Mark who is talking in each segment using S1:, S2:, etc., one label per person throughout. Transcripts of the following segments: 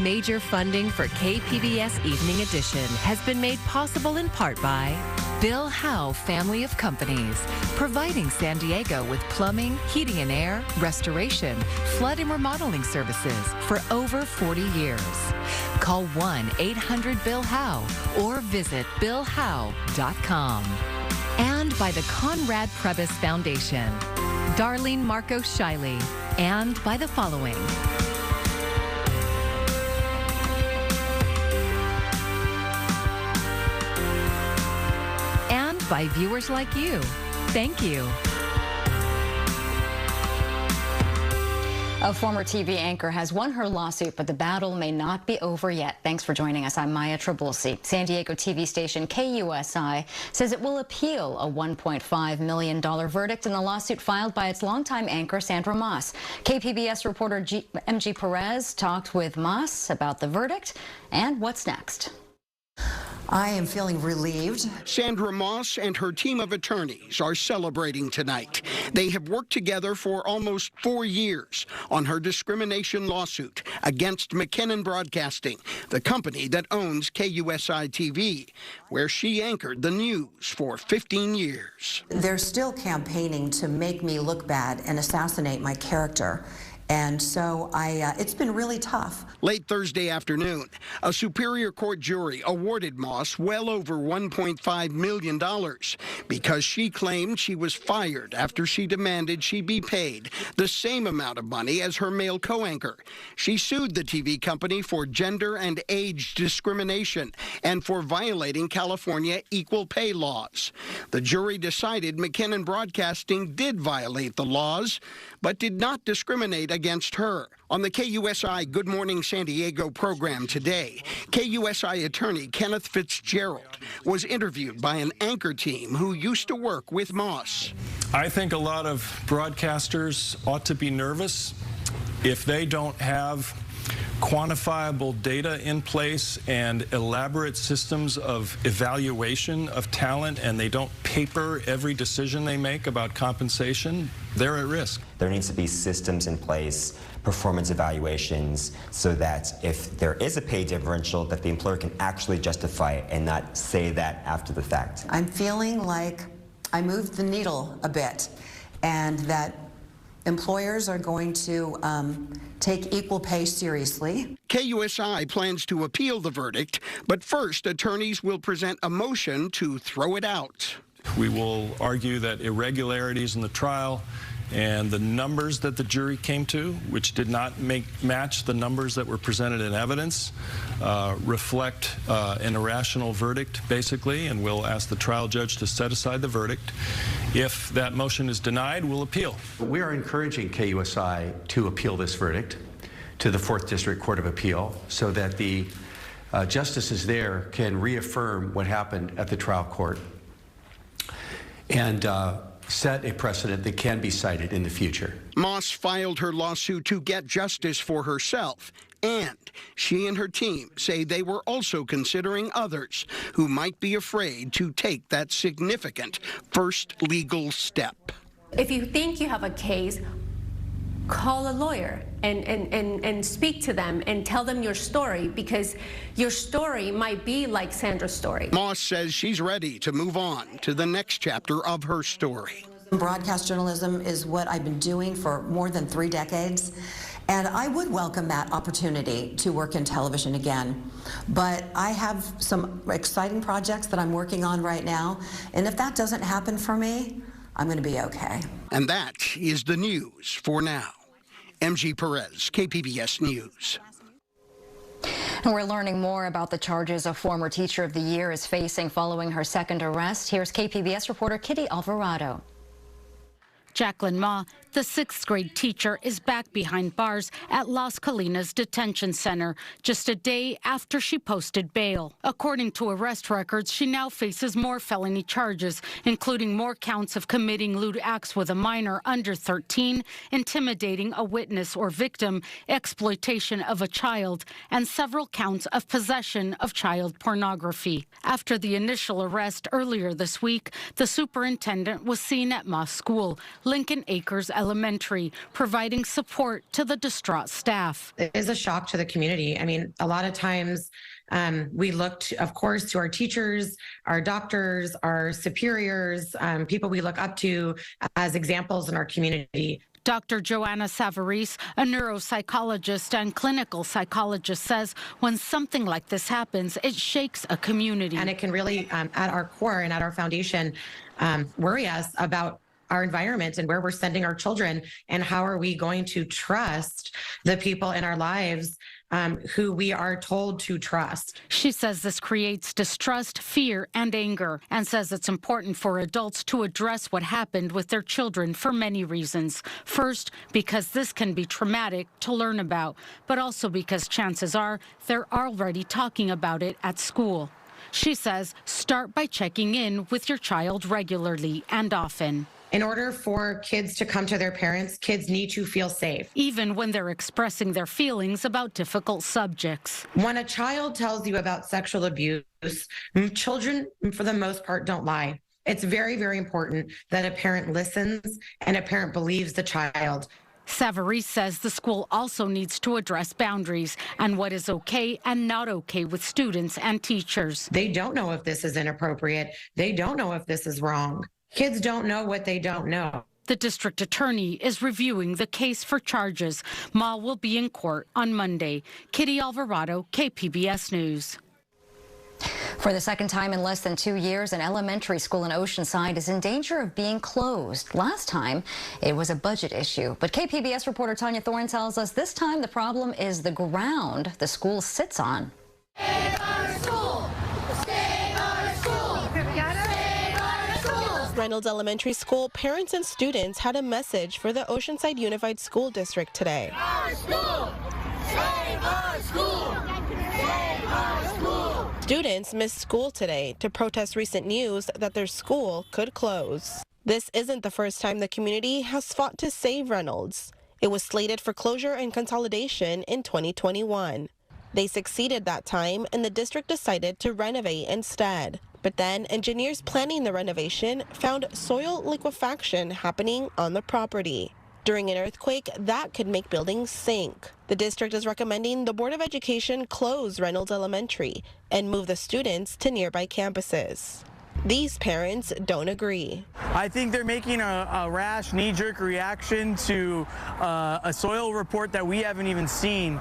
S1: Major funding for KPBS Evening Edition has been made possible in part by Bill Howe Family of Companies, providing San Diego with plumbing, heating and air, restoration, flood and remodeling services for over 40 years. Call 1-800-BILL-HOWE or visit billhowe.com. And by the Conrad Prebys Foundation, Darlene Marco Shiley, and by the following. And by viewers like you. Thank you.
S2: A former TV anchor has won her lawsuit, but the battle may not be over yet. Thanks for joining us. I'm Maya Trabulsi. San Diego TV station KUSI says it will appeal a $1.5 million verdict in the lawsuit filed by its longtime anchor, Sandra Maas. KPBS reporter MG Perez talked with Maas about the verdict and what's next.
S3: I am feeling relieved.
S4: Sandra Maas and her team of attorneys are celebrating tonight. They have worked together for almost 4 years on her discrimination lawsuit against McKinnon Broadcasting, the company that owns KUSI TV, where she anchored the news for 15 years.
S3: They're still campaigning to make me look bad and assassinate my character. And so it's been really tough.
S4: Late Thursday afternoon, a Superior Court jury awarded Maas well over $1.5 million because she claimed she was fired after she demanded she be paid the same amount of money as her male co-anchor. She sued the TV company for gender and age discrimination and for violating California equal pay laws. The jury decided McKinnon Broadcasting did violate the laws, but did not discriminate against her. On the KUSI Good Morning San Diego program today, KUSI attorney Kenneth Fitzgerald was interviewed by an anchor team who used to work with Maas.
S5: I think a lot of broadcasters ought to be nervous if they don't have quantifiable data in place and elaborate systems of evaluation of talent, and they don't paper every decision they make about compensation. They're at risk.
S6: There needs to be systems in place, performance evaluations, so that if there is a pay differential, that the employer can actually justify it and not say that after the fact.
S3: I'm feeling like I moved the needle a bit, and that employers are going to take equal pay seriously.
S4: KUSI plans to appeal the verdict, but first attorneys will present a motion to throw it out.
S5: We will argue that irregularities in the trial and the numbers that the jury came to, which did not match the numbers that were presented in evidence, reflect an irrational verdict, basically, and we'll ask the trial judge to set aside the verdict. If that motion is denied, we'll appeal.
S7: We are encouraging KUSI to appeal this verdict to the 4th District Court of Appeal so that the justices there can reaffirm what happened at the trial court and set a precedent that can be cited in the future.
S4: Maas filed her lawsuit to get justice for herself, and she and her team say they were also considering others who might be afraid to take that significant first legal step.
S8: If you think you have a case, call a lawyer and speak to them and tell them your story, because your story might be like Sandra's story.
S4: Maas says she's ready to move on to the next chapter of her story.
S3: Broadcast journalism is what I've been doing for more than 3 decades, and I would welcome that opportunity to work in television again. But I have some exciting projects that I'm working on right now, and if that doesn't happen for me, I'm going to be okay.
S4: And that is the news for now. MG Perez, KPBS News.
S2: And we're learning more about the charges a former Teacher of the Year is facing following her second arrest. Here's KPBS reporter Kitty Alvarado.
S9: Jacqueline Ma, the 6th grade teacher, is back behind bars at Las Colinas Detention Center just a day after she posted bail. According to arrest records, she now faces more felony charges, including more counts of committing lewd acts with a minor under 13, intimidating a witness or victim, exploitation of a child, and several counts of possession of child pornography. After the initial arrest earlier this week, the superintendent was seen at Ma's school, Lincoln Acres Elementary, providing support to the distraught staff.
S10: It is a shock to the community. I mean, a lot of times we look, of course, to our teachers, our doctors, our superiors, people we look up to as examples in our community.
S9: Dr. Joanna Savarese, a neuropsychologist and clinical psychologist, says when something like this happens, it shakes a community.
S10: And it can really, at our core and at our foundation, worry us about our environment and where we're sending our children, and how are we going to trust the people in our lives who we are told to trust.
S9: She says this creates distrust, fear, and anger, and says it's important for adults to address what happened with their children for many reasons. First, because this can be traumatic to learn about, but also because chances are they're already talking about it at school. She says start by checking in with your child regularly and often.
S10: In order for kids to come to their parents, kids need to feel safe.
S9: Even when they're expressing their feelings about difficult subjects.
S10: When a child tells you about sexual abuse, children, for the most part, don't lie. It's very, very important that a parent listens and a parent believes the child.
S9: Savarese says the school also needs to address boundaries and what is okay and not okay with students and teachers.
S10: They don't know if this is inappropriate. They don't know if this is wrong. Kids don't know what they don't know.
S9: The district attorney is reviewing the case for charges. Ma will be in court on Monday. Kitty Alvarado, KPBS News.
S2: For the second time in less than 2 years, an elementary school in Oceanside is in danger of being closed. Last time, it was a budget issue. But KPBS reporter Tanya Thorne tells us this time the problem is the ground the school sits on.
S11: Reynolds Elementary School parents and students had a message for the Oceanside Unified School District today.
S12: Our school! Save our school! Save our school!
S11: Students missed school today to protest recent news that their school could close. This isn't the first time the community has fought to save Reynolds. It was slated for closure and consolidation in 2021. They succeeded that time, and the district decided to renovate instead. But then engineers planning the renovation found soil liquefaction happening on the property. During an earthquake, that could make buildings sink. The district is recommending the Board of Education close Reynolds Elementary and move the students to nearby campuses. These parents don't agree.
S13: I think they're making a rash, knee-jerk reaction to a soil report that we haven't even seen.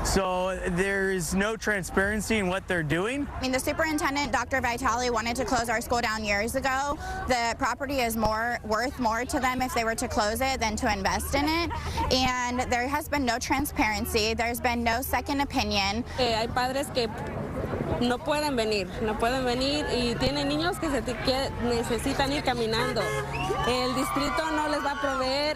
S13: So there is no transparency in what they're doing.
S14: I mean, the superintendent, Dr. Vitale, wanted to close our school down years ago. The property is worth more to them if they were to close it than to invest in it. And there has been no transparency. There's been no second opinion.
S15: Hay padres que no pueden venir y tienen niños que necesitan ir caminando. El distrito no les va a proveer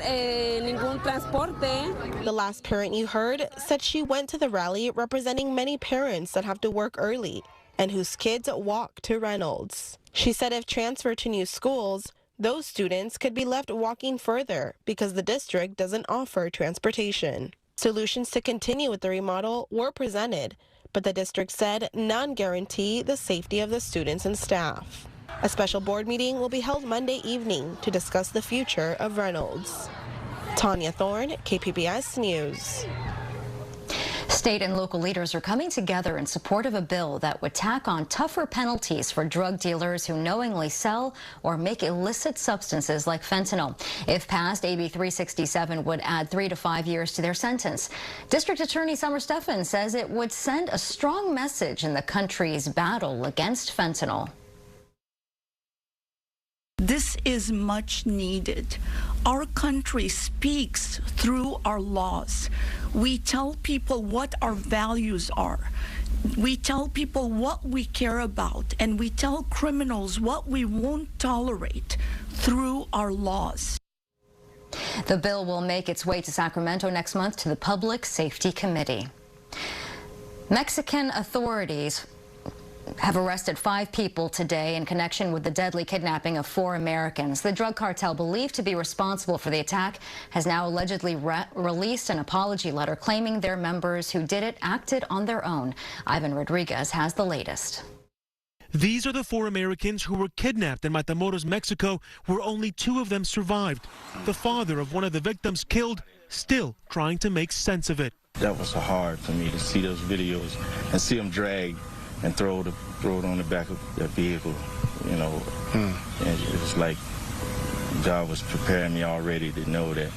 S15: ningún transporte.
S11: The last parent you heard said she went to the rally representing many parents that have to work early and whose kids walk to Reynolds. She said if transferred to new schools, those students could be left walking further because the district doesn't offer transportation. Solutions to continue with the remodel were presented, but the district said none guarantee the safety of the students and staff. A special board meeting will be held Monday evening to discuss the future of Reynolds. Tanya Thorne, KPBS News.
S2: State and local leaders are coming together in support of a bill that would tack on tougher penalties for drug dealers who knowingly sell or make illicit substances like fentanyl. If passed, AB 367 would add 3 to 5 years to their sentence. District Attorney Summer Stephan says it would send a strong message in the country's battle against fentanyl.
S16: This is much needed. Our country speaks through our laws. We tell people what our values are. We tell people what we care about, and we tell criminals what we won't tolerate through our laws.
S2: The bill will make its way to Sacramento next month to the Public Safety Committee. Mexican authorities have arrested 5 people today in connection with the deadly kidnapping of 4 Americans. The drug cartel believed to be responsible for the attack has now allegedly released an apology letter claiming their members who did it acted on their own. Ivan Rodriguez has the latest.
S17: These are the 4 Americans who were kidnapped in Matamoros, Mexico, where only 2 of them survived. The father of one of the victims killed, still trying to make sense of it.
S18: That was hard for me to see those videos and see them drag and throw it on the back of the vehicle, you know. And it was like God was preparing me already to know that,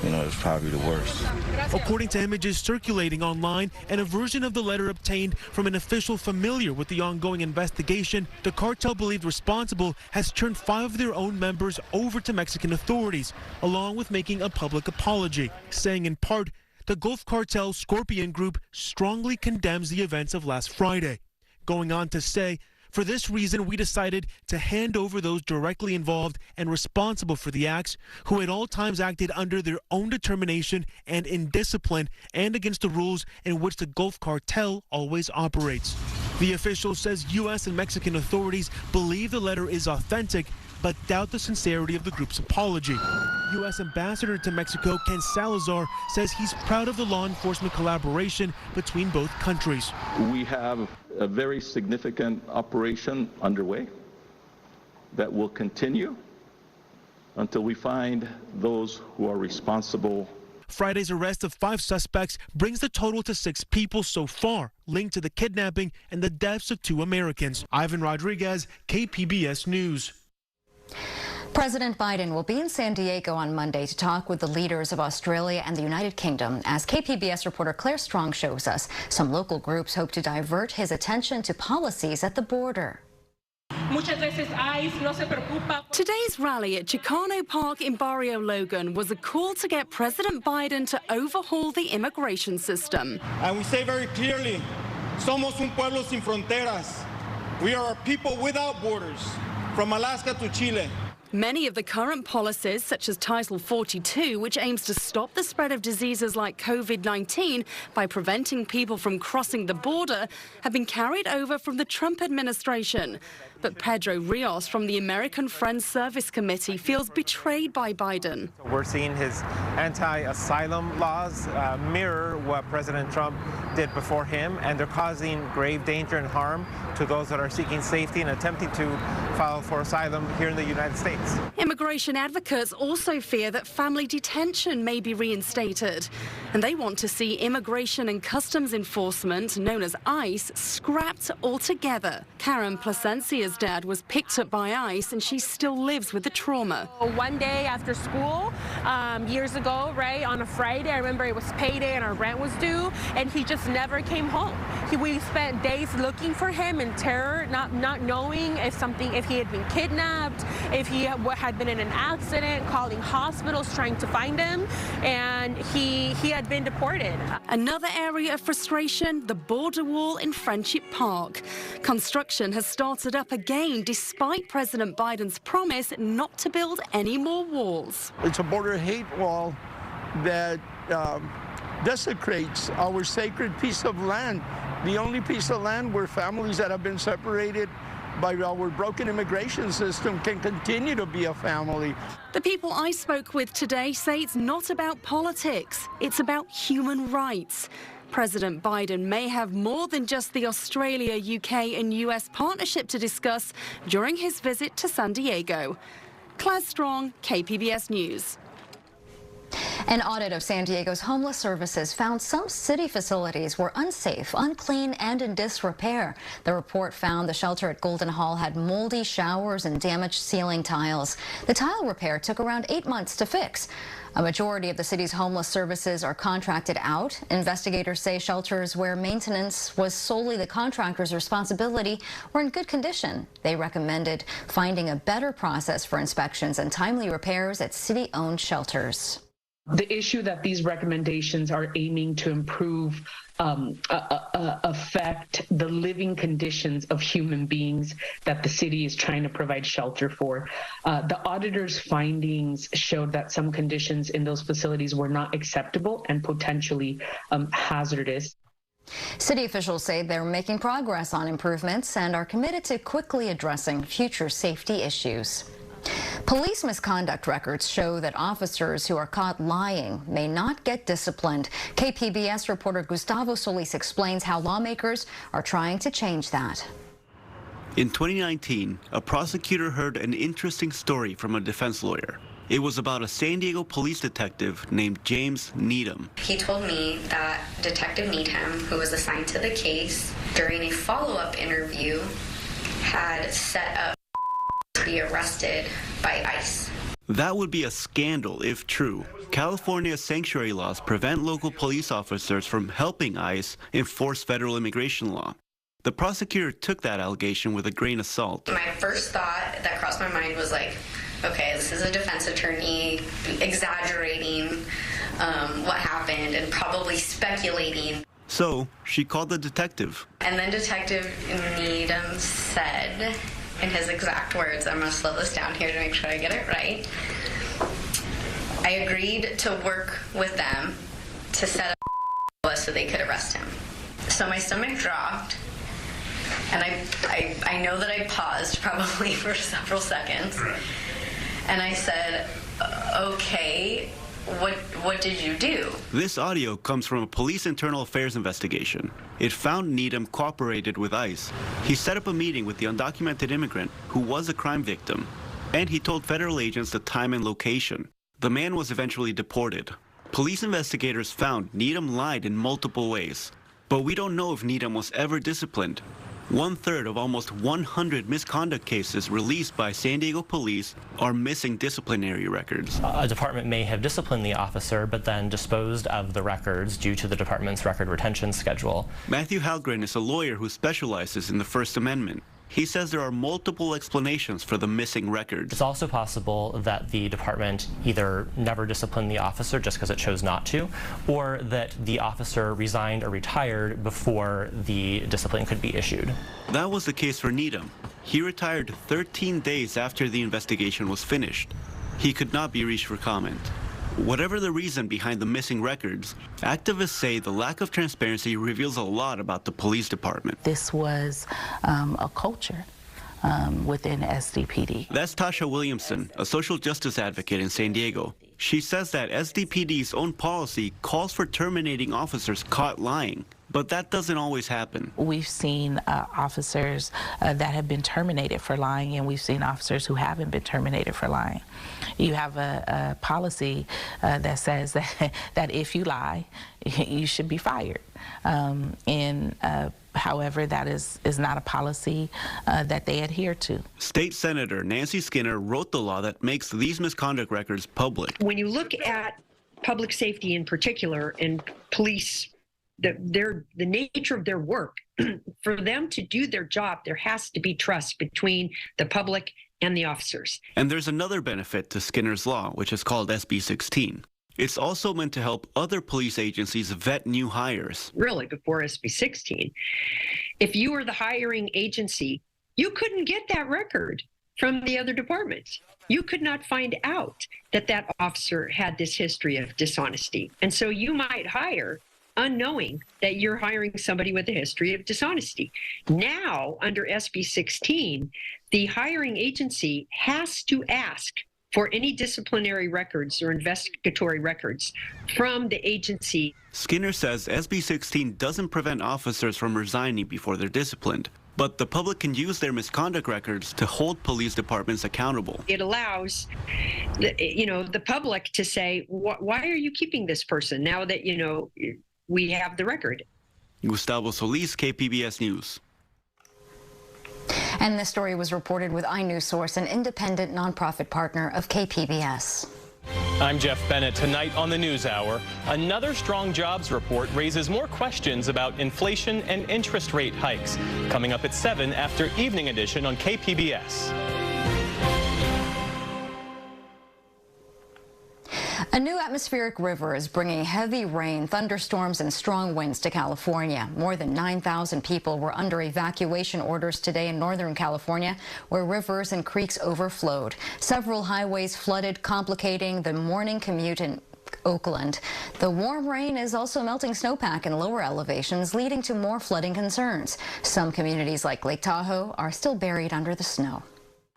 S18: you know, it was probably the worst.
S17: According to images circulating online and a version of the letter obtained from an official familiar with the ongoing investigation, the cartel believed responsible has turned 5 of their own members over to Mexican authorities, along with making a public apology, saying in part, the Gulf Cartel Scorpion Group strongly condemns the events of last Friday. Going on to say, for this reason, we decided to hand over those directly involved and responsible for the acts who at all times acted under their own determination and in discipline and against the rules in which the Gulf Cartel always operates. The official says U.S. and Mexican authorities believe the letter is authentic, but doubt the sincerity of the group's apology. U.S. Ambassador to Mexico, Ken Salazar, says he's proud of the law enforcement collaboration between both countries.
S19: We have a very significant operation underway that will continue until we find those who are responsible.
S17: Friday's arrest of 5 suspects brings the total to 6 people so far linked to the kidnapping and the deaths of 2 Americans. Ivan Rodriguez, KPBS News.
S2: President Biden will be in San Diego on Monday to talk with the leaders of Australia and the United Kingdom. As KPBS reporter Claire Strong shows us, some local groups hope to divert his attention to policies at the border.
S20: Today's rally at Chicano Park in Barrio Logan was a call to get President Biden to overhaul the immigration system.
S21: And we say very clearly, somos un pueblo sin fronteras. We are a people without borders, from Alaska to Chile.
S20: Many of the current policies, such as Title 42, which aims to stop the spread of diseases like COVID-19 by preventing people from crossing the border, have been carried over from the Trump administration. But Pedro Rios from the American Friends Service Committee feels betrayed by Biden.
S22: We're seeing his anti-asylum laws mirror what President Trump did before him, and they're causing grave danger and harm to those that are seeking safety and attempting to file for asylum here in the United States.
S20: Immigration advocates also fear that family detention may be reinstated, and they want to see Immigration and Customs Enforcement, known as ICE, scrapped altogether. Karen Placencia's dad was picked up by ICE, and she still lives with the trauma.
S23: One day after school, years ago, right, on a Friday, I remember it was payday and our rent was due, and he just never came home. We spent days looking for him in terror, not knowing if he had been kidnapped, if he had been in an accident, calling hospitals trying to find him, and he had been deported.
S20: Another area of frustration, the border wall in Friendship Park. Construction has started up again despite President Biden's promise not to build any more walls.
S24: It's a border hate wall that desecrates our sacred piece of land, the only piece of land where families that have been separated by our broken immigration system can continue to be a family.
S20: The people I spoke with today say it's not about politics, it's about human rights. President Biden may have more than just the Australia, UK and US partnership to discuss during his visit to San Diego. Claire Strong, KPBS News.
S2: An audit of San Diego's homeless services found some city facilities were unsafe, unclean, and in disrepair. The report found the shelter at Golden Hall had moldy showers and damaged ceiling tiles. The tile repair took around 8 months to fix. A majority of the city's homeless services are contracted out. Investigators say shelters where maintenance was solely the contractor's responsibility were in good condition. They recommended finding a better process for inspections and timely repairs at city-owned shelters.
S25: The issue that these recommendations are aiming to improve affect the living conditions of human beings that the city is trying to provide shelter for. The auditor's findings showed that some conditions in those facilities were not acceptable and potentially hazardous.
S2: City officials say they're making progress on improvements and are committed to quickly addressing future safety issues. Police misconduct records show that officers who are caught lying may not get disciplined. KPBS reporter Gustavo Solis explains how lawmakers are trying to change that.
S1: In 2019, a prosecutor heard an interesting story from a defense lawyer. It was about a San Diego police detective named James Needham.
S5: He told me that Detective Needham, who was assigned to the case, during a follow-up interview, had set up to be arrested by ICE.
S1: That would be a scandal if true. California's sanctuary laws prevent local police officers from helping ICE enforce federal immigration law. The prosecutor took that allegation with a grain of salt.
S5: My first thought that crossed my mind was like, okay, this is a defense attorney exaggerating what happened and probably speculating.
S1: So she called the detective.
S5: And then Detective Needham said, in his exact words, I'm going to slow this down here to make sure I get it right, I agreed to work with them to set up so they could arrest him. So my stomach dropped, and I know that I paused probably for several seconds, and I said, okay, what did you do?
S1: This audio comes from a police internal affairs investigation. It found Needham cooperated with ICE. He set up a meeting with the undocumented immigrant who was a crime victim, and he told federal agents the time and location. The man was eventually deported. Police investigators found Needham lied in multiple ways, but we don't know if Needham was ever disciplined. 1/3 of almost 100 misconduct cases released by San Diego police are missing disciplinary records.
S6: A department may have disciplined the officer, but then disposed of the records due to the department's record retention schedule.
S1: Matthew Halgren is a lawyer who specializes in the First Amendment. He says there are multiple explanations for the missing records.
S6: It's also possible that the department either never disciplined the officer just because it chose not to, or that the officer resigned or retired before the discipline could be issued.
S1: That was the case for Needham. He retired 13 days after the investigation was finished. He could not be reached for comment. Whatever the reason behind the missing records, activists say the lack of transparency reveals a lot about the police department.
S7: This was a culture within SDPD.
S1: That's Tasha Williamson, a social justice advocate in San Diego. She says that SDPD's own policy calls for terminating officers caught lying, but that doesn't always happen.
S7: We've seen officers that have been terminated for lying, and we've seen officers who haven't been terminated for lying. You have a policy that says that if you lie, you should be fired. However, that is not a policy that they adhere to.
S1: State Senator Nancy Skinner wrote the law that makes these misconduct records public.
S8: When you look at public safety in particular and police, the nature of their work, for them to do their job, there has to be trust between the public and the officers.
S1: And there's another benefit to Skinner's law, which is called SB 16. It's also meant to help other police agencies vet new hires.
S8: Really, before SB 16, if you were the hiring agency, you couldn't get that record from the other departments. You could not find out that that officer had this history of dishonesty. And so you might hire unknowing that you're hiring somebody with a history of dishonesty. Now, under SB 16, the hiring agency has to ask for any disciplinary records or investigatory records from the agency.
S1: Skinner says SB 16 doesn't prevent officers from resigning before they're disciplined, but the public can use their misconduct records to hold police departments accountable.
S8: It allows the public to say, why are you keeping this person now that, we have the record?
S1: Gustavo Solis, KPBS News.
S2: And this story was reported with iNewsSource, an independent nonprofit partner of KPBS.
S26: I'm Jeff Bennett. Tonight on the NewsHour, another strong jobs report raises more questions about inflation and interest rate hikes. Coming up at 7 after Evening Edition on KPBS.
S2: A new atmospheric river is bringing heavy rain, thunderstorms, and strong winds to California. More than 9,000 people were under evacuation orders today in Northern California, where rivers and creeks overflowed. Several highways flooded, complicating the morning commute in Oakland. The warm rain is also melting snowpack in lower elevations, leading to more flooding concerns. Some communities like Lake Tahoe are still buried under the snow.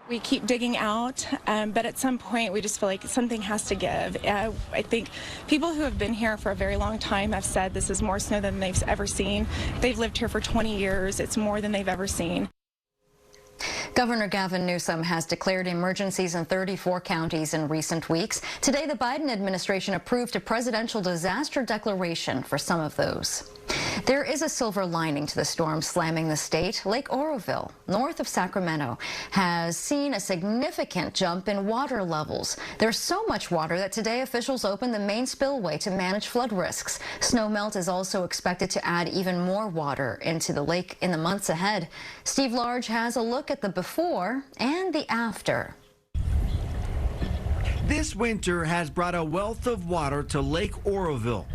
S27: We keep digging out, but at some point we just feel like something has to give. I think people who have been here for a very long time have said this is more snow than they've ever seen. They've lived here for 20 years. It's more than they've ever seen.
S2: Governor Gavin Newsom has declared emergencies in 34 counties in recent weeks. Today, the Biden administration approved a presidential disaster declaration for some of those. There is a silver lining to the storm slamming the state. Lake Oroville, north of Sacramento, has seen a significant jump in water levels. There's so much water that today officials opened the main spillway to manage flood risks. Snowmelt is also expected to add even more water into the lake in the months ahead. Steve Large has a look at the before and the after.
S3: This winter has brought a wealth of water to Lake Oroville.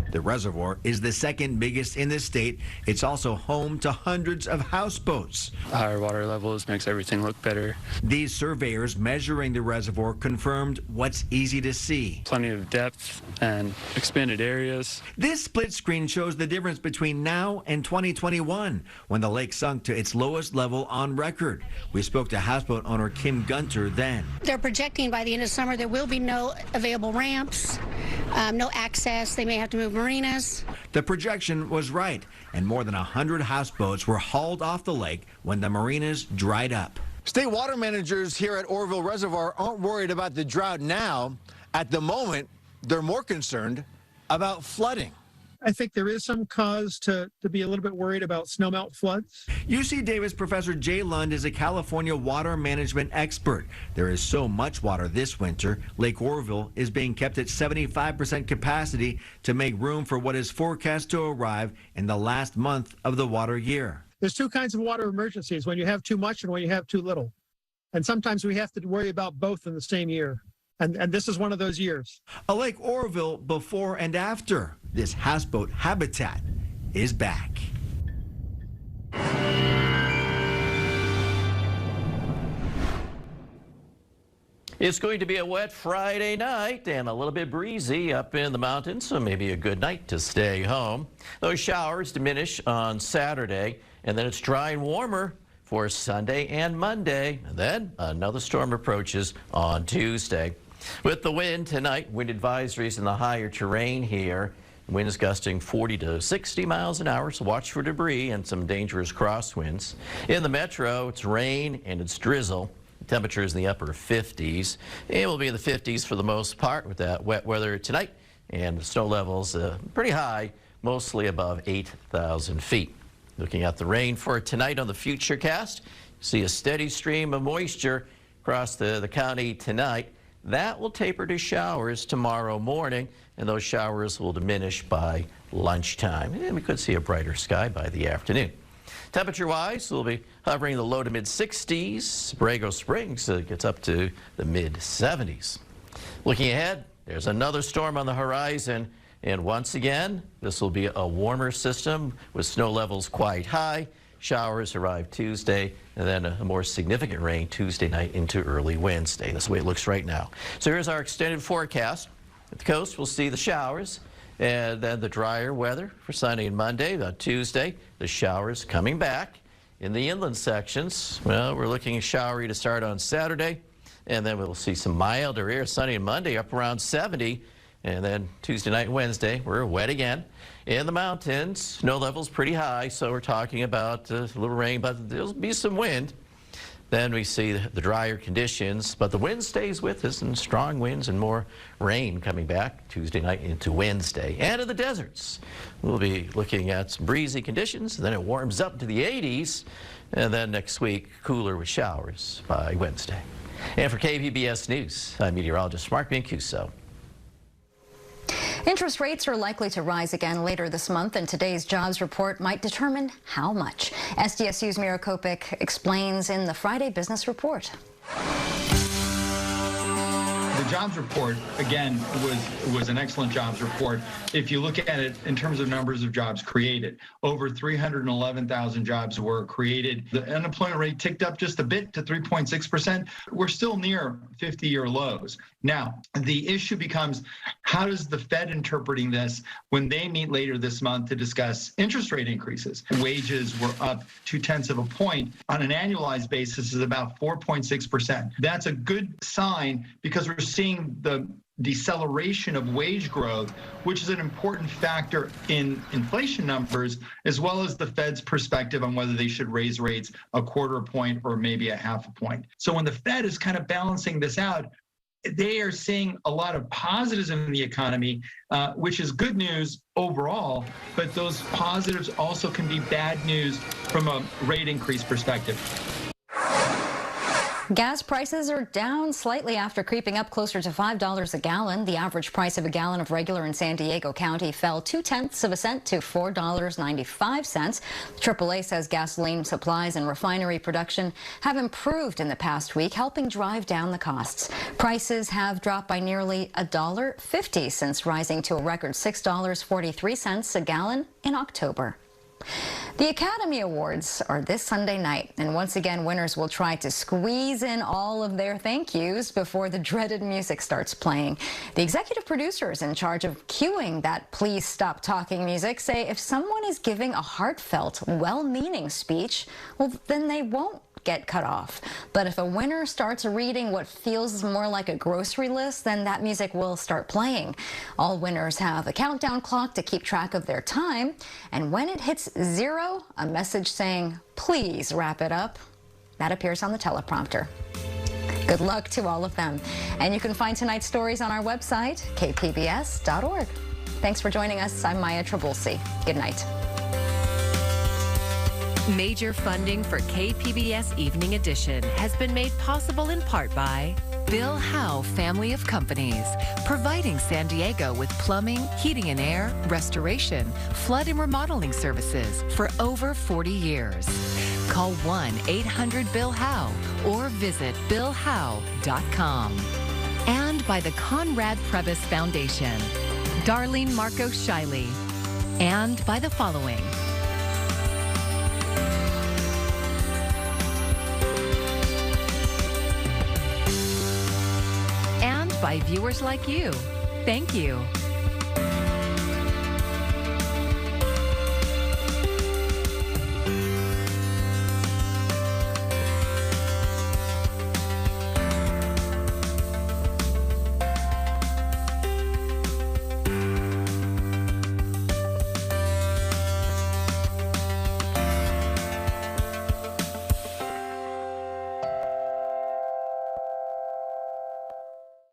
S3: The reservoir is the second biggest in the state. It's also home to hundreds of houseboats.
S4: Higher water levels makes everything look better.
S3: These surveyors measuring the reservoir confirmed what's easy to see.
S4: Plenty of depth and expanded areas.
S3: This split screen shows the difference between now and 2021, when the lake sunk to its lowest level on record. We spoke to houseboat owner Kim Gunter then.
S9: They're projecting by the end of summer there will be no available ramps, no access. They may have to move marinas.
S3: The projection was right, and more than 100 houseboats were hauled off the lake when the marinas dried up.
S10: State water managers here at Oroville Reservoir aren't worried about the drought now. At the moment, they're more concerned about flooding.
S12: I think there is some cause to be a little bit worried about snowmelt floods.
S3: UC Davis professor Jay Lund is a California water management expert. There is so much water this winter, Lake Oroville is being kept at 75% capacity to make room for what is forecast to arrive in the last month of the water year.
S12: There's two kinds of water emergencies, when you have too much and when you have too little. And sometimes we have to worry about both in the same year. And this is one of those years.
S3: A Lake Oroville before and after. This houseboat habitat is back.
S13: It's going to be a wet Friday night and a little bit breezy up in the mountains, so maybe a good night to stay home. Those showers diminish on Saturday, and then it's dry and warmer for Sunday and Monday. And then another storm approaches on Tuesday. With the wind tonight, wind advisories in the higher terrain here. Winds gusting 40 to 60 miles an hour, so watch for debris and some dangerous crosswinds. In the metro, it's rain and it's drizzle. Temperatures in the upper 50s. It will be in the 50s for the most part with that wet weather tonight, and the snow levels pretty high, mostly above 8,000 feet. Looking at the rain for tonight on the Futurecast, see a steady stream of moisture across the county tonight. That will taper to showers tomorrow morning, and those showers will diminish by lunchtime. And we could see a brighter sky by the afternoon. Temperature-wise, we'll be hovering in the low to mid-60s. Borrego Springs gets up to the mid-70s. Looking ahead, there's another storm on the horizon, and once again, this will be a warmer system with snow levels quite high. Showers arrive Tuesday, and then a more significant rain Tuesday night into early Wednesday. That's the way it looks right now. So here's our extended forecast. At the coast, we'll see the showers, and then the drier weather for Sunday and Monday. Tuesday, the showers coming back. In the inland sections, well, we're looking showery to start on Saturday, and then we'll see some milder air Sunday and Monday up around 70. And then Tuesday night and Wednesday, we're wet again. In the mountains, snow levels pretty high, so we're talking about a little rain, but there'll be some wind. Then we see the drier conditions, but the wind stays with us, and strong winds and more rain coming back Tuesday night into Wednesday. And in the deserts, we'll be looking at some breezy conditions, and then it warms up to the 80s, and then next week, cooler with showers by Wednesday. And for KPBS News, I'm meteorologist Mark Mancuso.
S2: Interest rates are likely to rise again later this month, and today's jobs report might determine how much. SDSU's Mira Kopik explains in the Friday Business Report.
S14: The jobs report, again, was an excellent jobs report. If you look at it in terms of numbers of jobs created, over 311,000 jobs were created. The unemployment rate ticked up just a bit to 3.6%. We're still near 50-year lows. Now, the issue becomes, how does the Fed interpreting this when they meet later this month to discuss interest rate increases? Wages were up 0.2 of a point. On an annualized basis is about 4.6%. That's a good sign because we're seeing the deceleration of wage growth, which is an important factor in inflation numbers, as well as the Fed's perspective on whether they should raise rates a quarter point or maybe a half a point. So when the Fed is kind of balancing this out, they are seeing a lot of positives in the economy, which is good news overall, but those positives also can be bad news from a rate increase perspective.
S2: Gas prices are down slightly after creeping up closer to $5 a gallon. The average price of a gallon of regular in San Diego County fell 0.2 cents to $4.95. AAA says gasoline supplies and refinery production have improved in the past week, helping drive down the costs. Prices have dropped by nearly $1.50 since rising to a record $6.43 a gallon in October. The Academy Awards are this Sunday night, and once again, winners will try to squeeze in all of their thank yous before the dreaded music starts playing. The executive producers in charge of cueing that "please stop talking" music say if someone is giving a heartfelt, well-meaning speech, well, then they won't get cut off. But if a winner starts reading what feels more like a grocery list, then that music will start playing. All winners have a countdown clock to keep track of their time, and when it hits 0, a message saying, "Please wrap it up," that appears on the teleprompter. Good luck to all of them. And you can find tonight's stories on our website, kpbs.org. Thanks for joining us. I'm Maya Trabulsi. Good night.
S11: Major funding for KPBS Evening Edition has been made possible in part by Bill Howe Family of Companies, providing San Diego with plumbing, heating and air, restoration, flood and remodeling services for over 40 years. Call 1-800-BILL-HOWE or visit billhowe.com. And by the Conrad Prebys Foundation, Darlene Marco Shiley. And by the following: by viewers like you. Thank you.